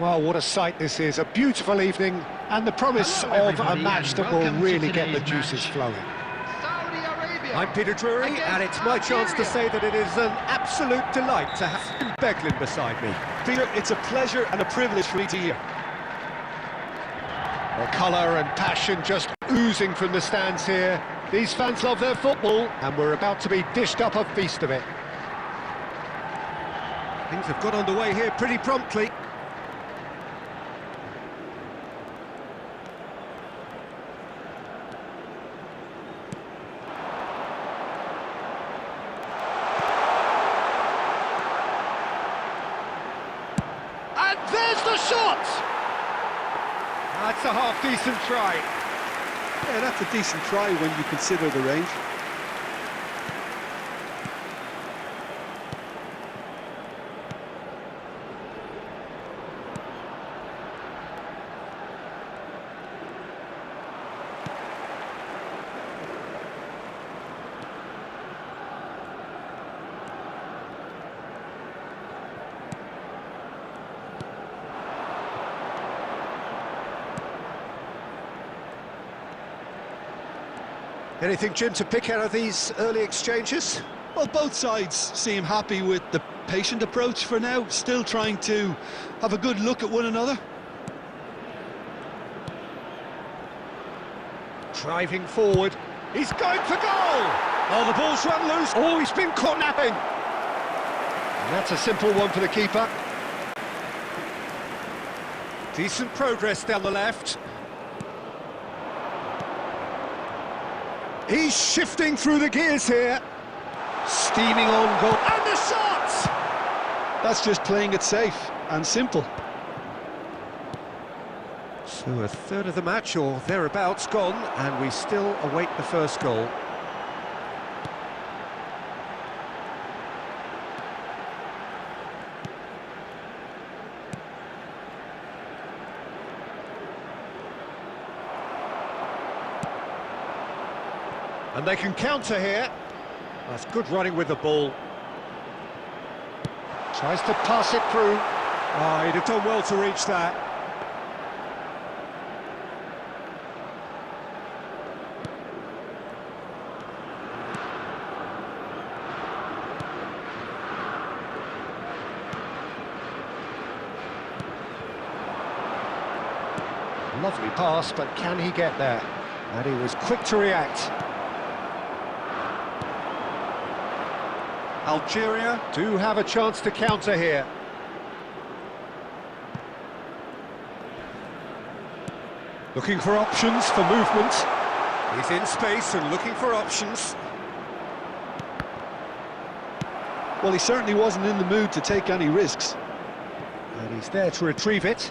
Well, what a sight this is. A beautiful evening and the promise of a match that will really get the juices flowing. I'm Peter Drury, and it's my chance to say that it is an absolute delight to have Tim Beglin beside me. Peter, it's a pleasure and a privilege for me to hear. The colour and passion just oozing from the stands here. These fans love their football, and we're about to be dished up a feast of it. Things have got underway here pretty promptly. And there's the shot! That's a half-decent try. Yeah, that's a decent try when you consider the range. Anything, Jim, to pick out of these early exchanges? Well, both sides seem happy with the patient approach for now, still trying to have a good look at one another. Driving forward, he's going for goal! Oh, the ball's run loose. Oh, he's been caught napping. And that's a simple one for the keeper. Decent progress down the left. He's shifting through the gears here. Steaming on goal. And the shot! That's just playing it safe and simple. So a third of the match, or thereabouts, gone, and we still await the first goal. And they can counter here. That's good running with the ball. Tries to pass it through. Oh, he'd have done well to reach that. Lovely pass, but can he get there? And he was quick to react. Algeria do have a chance to counter here. Looking for options for movement. He's in space and looking for options. Well, he certainly wasn't in the mood to take any risks. And he's there to retrieve it.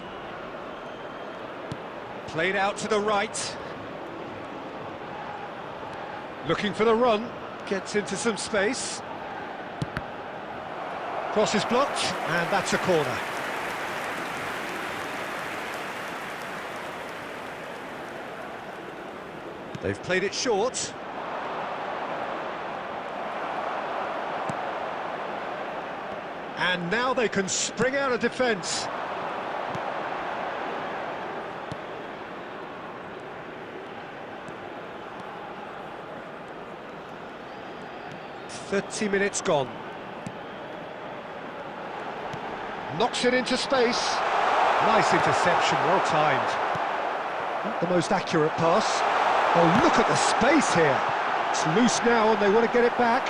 Played out to the right. Looking for the run. Gets into some space. Cross is blocked, and that's a corner. They've played it short. And now they can spring out of defence. "30 minutes gone. Knocks it into space. Nice interception, well timed. Not the most accurate pass. Oh, look at the space here. It's loose now and they want to get it back.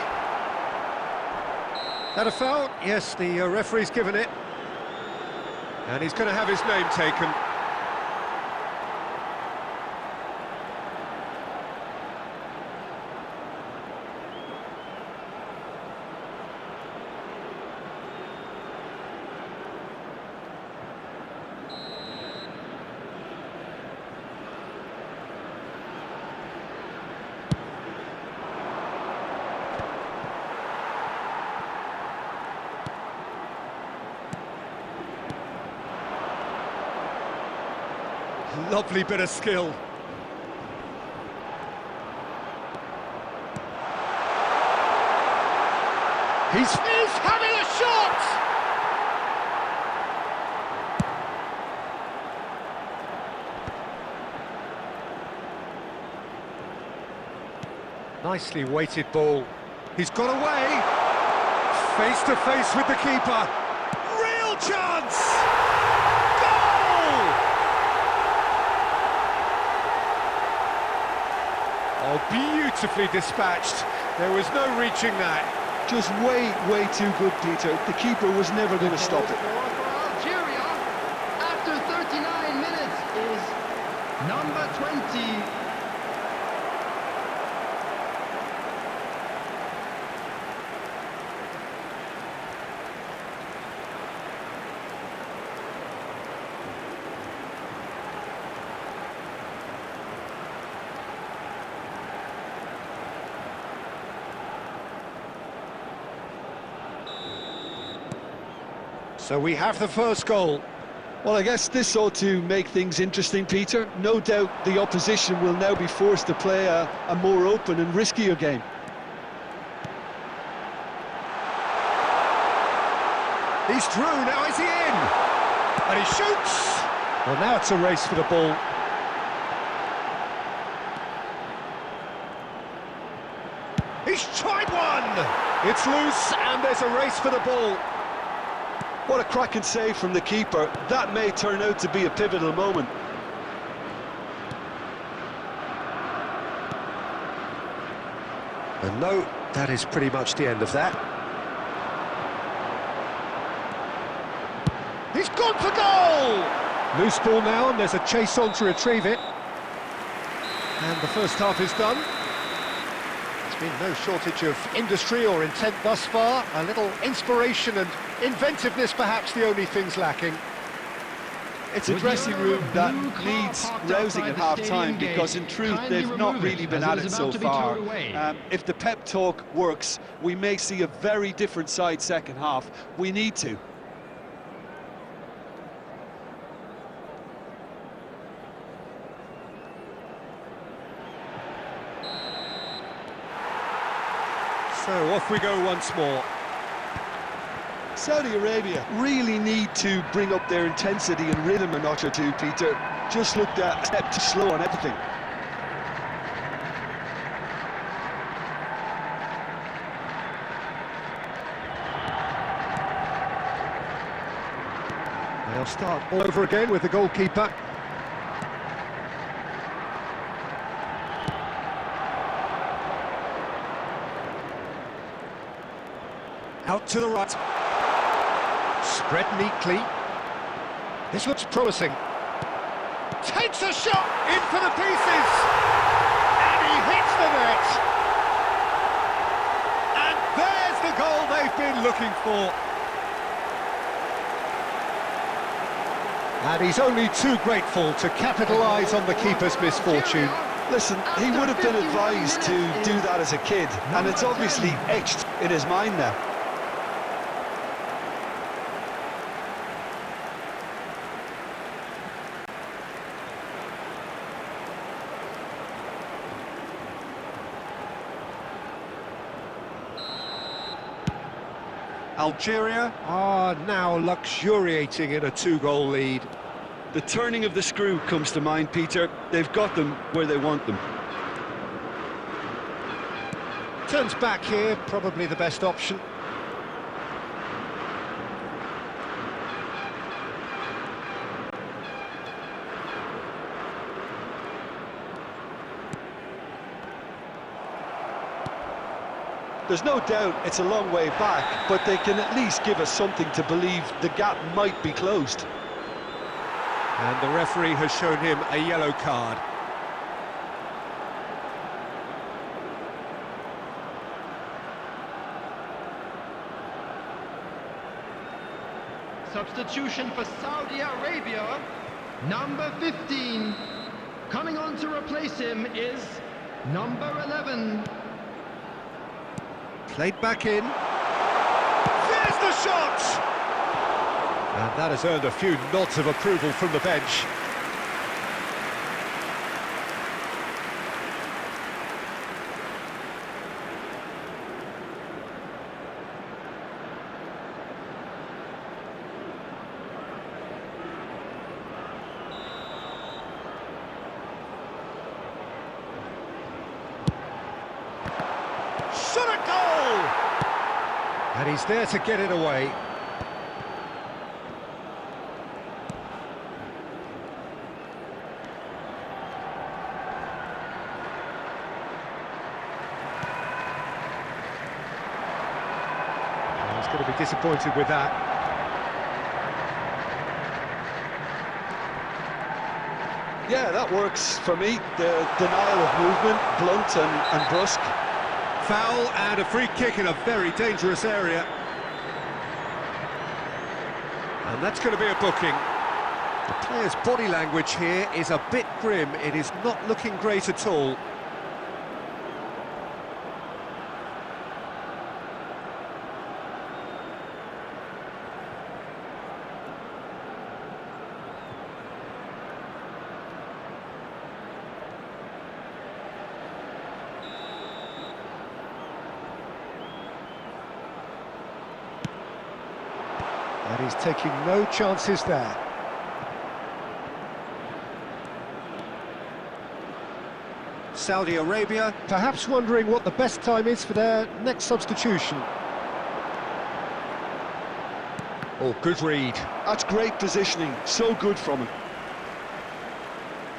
That a foul? Yes, the referee's given it. And he's going to have his name taken. Lovely bit of skill. He's having a shot! Nicely weighted ball. He's got away. Face to face with the keeper. Real chance! Goal! Oh, beautifully dispatched. There was no reaching that. Just way too good, Peter. The keeper was never going to stop it. For Algeria, after 39 minutes, is number 20. So we have the first goal. Well, I guess this ought to make things interesting, Peter. No doubt the opposition will now be forced to play a more open and riskier game. He's through, now is he in? And he shoots! Well, now it's a race for the ball. He's tried one! It's loose, and there's a race for the ball. What a cracking save from the keeper. That may turn out to be a pivotal moment. And no, that is pretty much the end of that. He's gone for goal! Loose ball now, and there's a chase on to retrieve it. And the first half is done. There's been no shortage of industry or intent thus far. A little inspiration and inventiveness, perhaps the only things lacking. It's a dressing room that needs rousing at half-time because in truth they've not really been at it so far. If the pep talk works, we may see a very different side second half. We need to. So off we go once more. Saudi Arabia really need to bring up their intensity and rhythm a notch or two, Peter. Just looked a step too slow on everything. They'll start all over again with the goalkeeper. Out to the right. Spread neatly. This looks promising. Takes a shot in for the pieces. And he hits the net. And there's the goal they've been looking for. And he's only too grateful to capitalise on the keeper's misfortune. Listen, he would have been advised to do that as a kid, and it's obviously etched in his mind now. Algeria are now luxuriating in a two-goal lead. The turning of the screw comes to mind, Peter. They've got them where they want them. Turns back here, probably the best option. There's no doubt it's a long way back, but they can at least give us something to believe the gap might be closed. And the referee has shown him a yellow card. Substitution for Saudi Arabia, number 15. Coming on to replace him is number 11. Played back in. There's the shot! And that has earned a few nods of approval from the bench. Shot a goal! And he's there to get it away. He's going to be disappointed with that. Yeah, that works for me. The denial of movement, blunt and brusque. Foul and a free kick in a very dangerous area. And that's going to be a booking. The player's body language here is a bit grim. It is not looking great at all. And he's taking no chances there. Saudi Arabia perhaps wondering what the best time is for their next substitution. Oh, good read. That's great positioning, so good from him.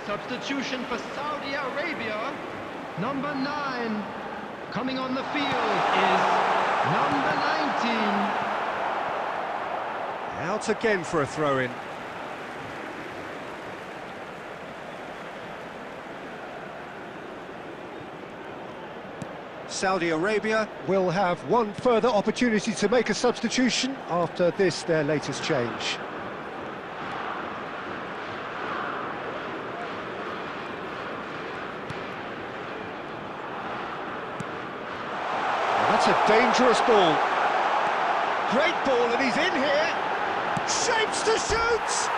Substitution for Saudi Arabia. Number 9. Coming on the field is number 19. Out again for a throw-in. Saudi Arabia will have one further opportunity to make a substitution after this, their latest change. And that's a dangerous ball. Great ball, and he's in here. Shapes to shoot!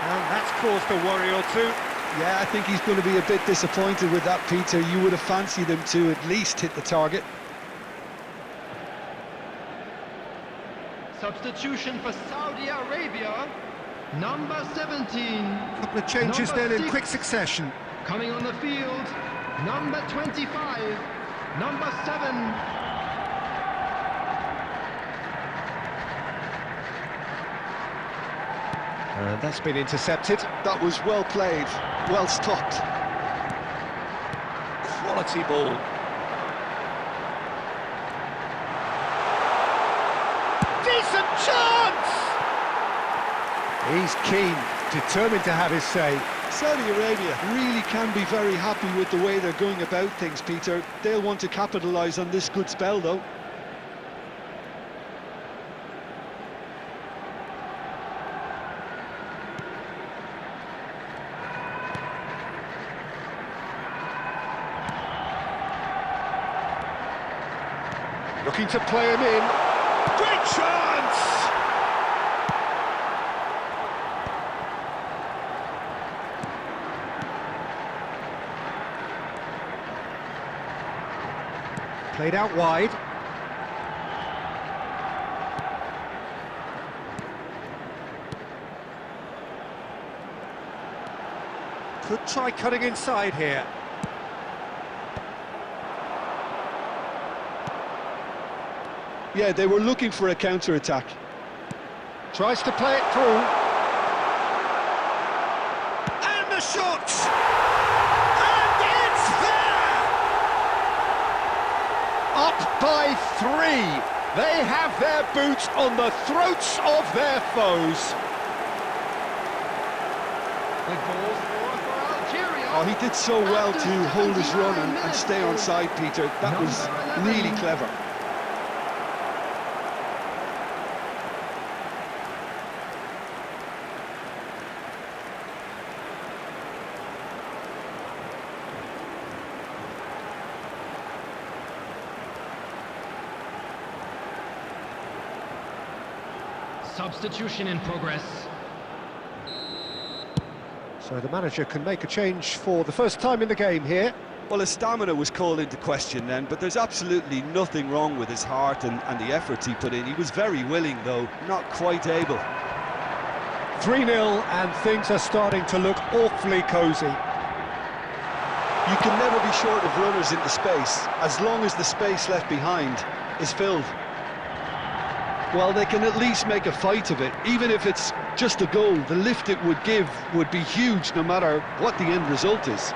And that's caused a worry or two. Yeah, I think he's going to be a bit disappointed with that, Peter. You would have fancied him to at least hit the target. Substitution for Saudi Arabia. Number 17. A couple of changes Number then in 6. quick succession. Coming on the field, number 25. Number 7. And that's been intercepted. That was well played, well stopped. Quality ball. Decent chance! He's keen, determined to have his say. Saudi Arabia really can be very happy with the way they're going about things, Peter. They'll want to capitalise on this good spell, though. Looking to play him in. Great chance! Played out wide. Could try cutting inside here. Yeah, they were looking for a counter-attack. Tries to play it through. And the shot! And it's there! Up by 3. They have their boots on the throats of their foes. The goal scorer for Algeria. Oh, he did so well After to hold his run 79 and stay on minutes. side, Peter. That was Number 11. really clever. Substitution in progress. So the manager can make a change for the first time in the game here. Well, his stamina was called into question then, but there's absolutely nothing wrong with his heart and the efforts he put in. He was very willing, though, not quite able. 3-0, and things are starting to look awfully cosy. You can never be short of runners into space, as long as the space left behind is filled. Well, they can at least make a fight of it. Even if it's just a goal, the lift it would give would be huge no matter what the end result is.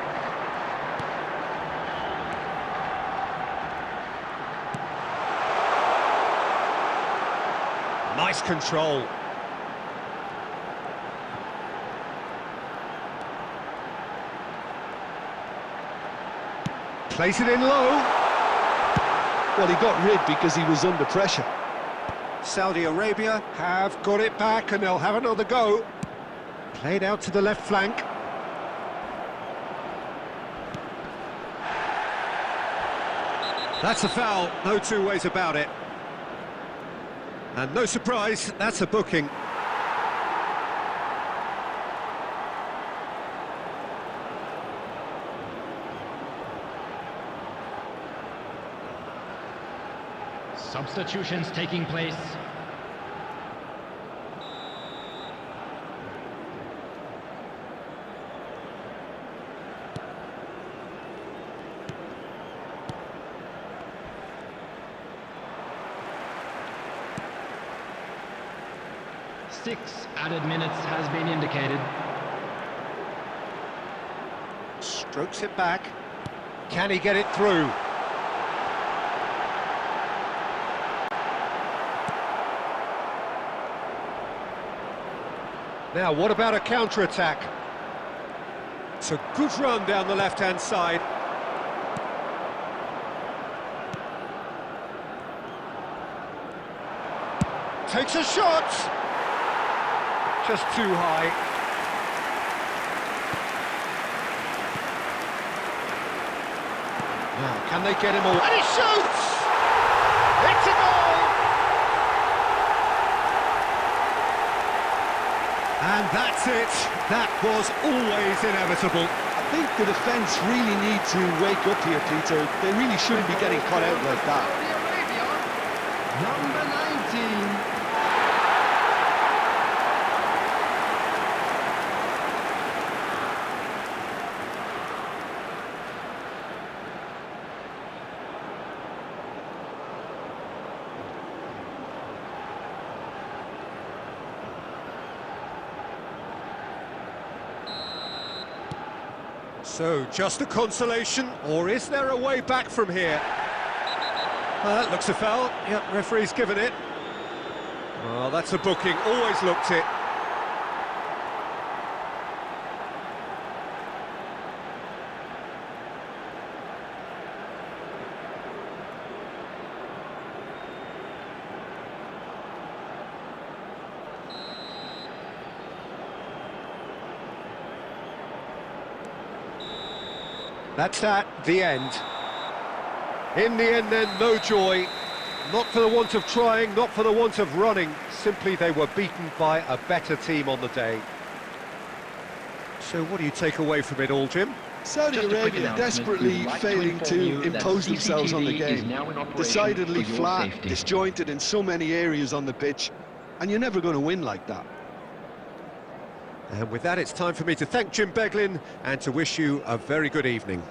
Nice control. Place it in low. Well, he got rid because he was under pressure. Saudi Arabia have got it back and they'll have another go. Played out to the left flank. That's a foul, no two ways about it. And no surprise, that's a booking. Substitutions taking place. Six added minutes has been indicated. Strokes it back. Can he get it through? Now, what about a counter-attack? It's a good run down the left-hand side. Takes a shot! Just too high. Now, can they get him all? And he shoots! It's a goal! And that's it. That was always inevitable. I think the defence really need to wake up here, Peter. They really shouldn't be getting caught out like that. Number 19. So, just a consolation, or is there a way back from here? That looks a foul. Yep, referee's given it. Well, that's a booking, always looked it. That's that, the end. In the end then, no joy. Not for the want of trying, not for the want of running. Simply they were beaten by a better team on the day. So what do you take away from it all, Jim? Saudi Arabia desperately failing to impose themselves on the game. Decidedly flat, disjointed in so many areas on the pitch. And you're never going to win like that. And with that, it's time for me to thank Jim Beglin and to wish you a very good evening.